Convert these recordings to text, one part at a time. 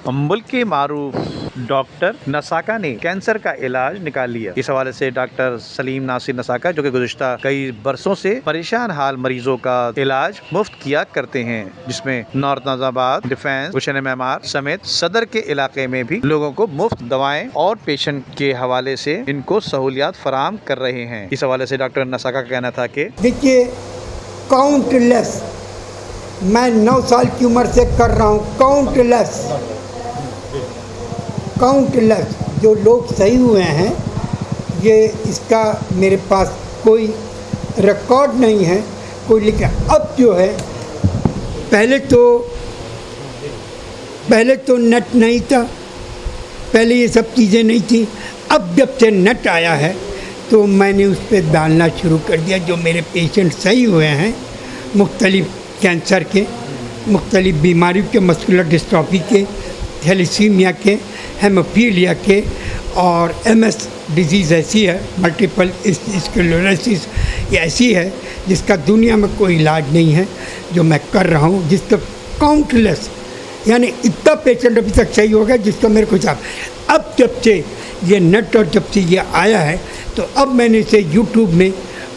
मुल्क के मारूफ डॉक्टर नसाका ने कैंसर का इलाज निकाल लिया। इस हवाले से डॉक्टर सलीम नासिर नसाका, जो कि गुज़िश्ता कई बरसों से परेशान हाल मरीजों का इलाज मुफ्त किया करते हैं, जिसमें नॉर्थ नाजाबाद, डिफेंस, गुलशन MMR समेत सदर के इलाके में भी लोगों को मुफ्त दवाएं और पेशेंट के हवाले से इनको सहूलियात फराहम कर रहे हैं। इस हवाले से डॉक्टर नसाका का कहना था कि देखिए, काउंटलेस, मैं 9 साल की उम्र से कर रहा हूँ, काउंटलेस जो लोग सही हुए हैं, ये इसका मेरे पास कोई रिकॉर्ड नहीं है कोई लिखा। अब जो है, पहले तो नेट नहीं था, पहले ये सब चीज़ें नहीं थी। अब जब से नेट आया है तो मैंने उस पर डालना शुरू कर दिया। जो मेरे पेशेंट सही हुए हैं, मुख्तलिफ कैंसर के, मुख्तलिफ बीमारियों के, मस्कुलर डिस्ट्रॉफी के, थैलेसीमिया के, हेमोफीलिया के, और MS डिजीज़ ऐसी है, मल्टीपल स्क्लेरोसिस, ये ऐसी है जिसका दुनिया में कोई इलाज नहीं है, जो मैं कर रहा हूँ, जिसका काउंटलेस, यानी इतना पेशेंट अभी तक सही हो गया जिसका मेरे को साथ। अब जब से ये नेट और जब से ये आया है, तो अब मैंने इसे यूट्यूब में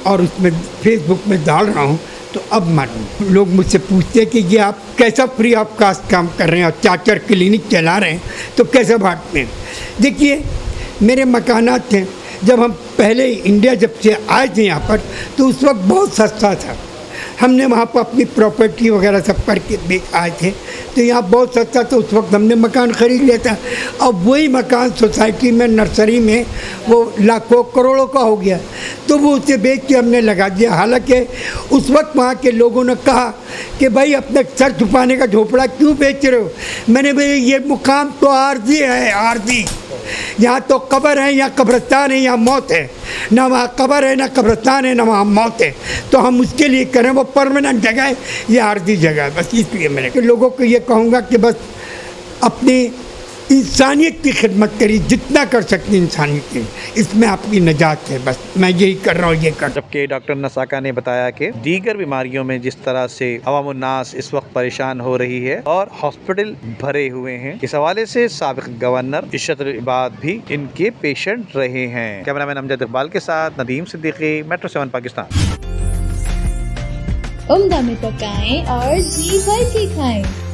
और उसमें फेसबुक में डाल रहा हूँ। तो अब मालूम, लोग मुझसे पूछते हैं कि ये आप कैसा फ्री ऑफ कास्ट काम कर रहे हैं और 4 क्लिनिक चला रहे हैं, तो कैसे बांटते हैं। देखिए, मेरे मकानात थे, जब हम पहले इंडिया जब से आए थे यहाँ पर, तो उस वक्त बहुत सस्ता था। हमने वहाँ पर अपनी प्रॉपर्टी वगैरह सब करके आए थे, तो यहाँ बहुत सस्ता था। उस वक्त हमने मकान ख़रीद लिया था। अब वही मकान सोसाइटी में, नर्सरी में, वो लाखों करोड़ों का हो गया, तो वो उसे बेच के हमने लगा दिया। हालांकि उस वक्त वहाँ के लोगों ने कहा कि भाई अपने सर छुपाने का झोपड़ा क्यों बेच रहे हो। मैंने भाई, ये मुकाम तो आर्जी है, आर्जी। यहाँ तो कब्र है, यहाँ कब्रिस्तान है, यहाँ मौत है। ना वहाँ कब्र है, ना कब्रिस्तान है, ना वहाँ मौत है। तो हम उसके लिए करें, वो परमानेंट जगह है, ये आर्जी जगह है। बस इसलिए मैंने लोगों को ये कहूँगा कि बस अपनी इंसानियत की खिदमत करिए, जितना कर सकते इंसानियत की, इसमें आपकी निजात है। बस मैं यही कर रहा हूँ, ये कर। जबकि डॉक्टर नसाका ने बताया कि दीगर बीमारियों में जिस तरह से अवामुन्नास इस वक्त परेशान हो रही है और हॉस्पिटल भरे हुए हैं, इस हवाले से साबिक गवर्नर इशरत इबाद भी इनके पेशेंट रहे हैं। कैमरामैन अमजद इकबाल के साथ नदीम सिद्दीकी, मेट्रो 7 पाकिस्तान। उम्दा में पकाएं और जी भर के खाएं।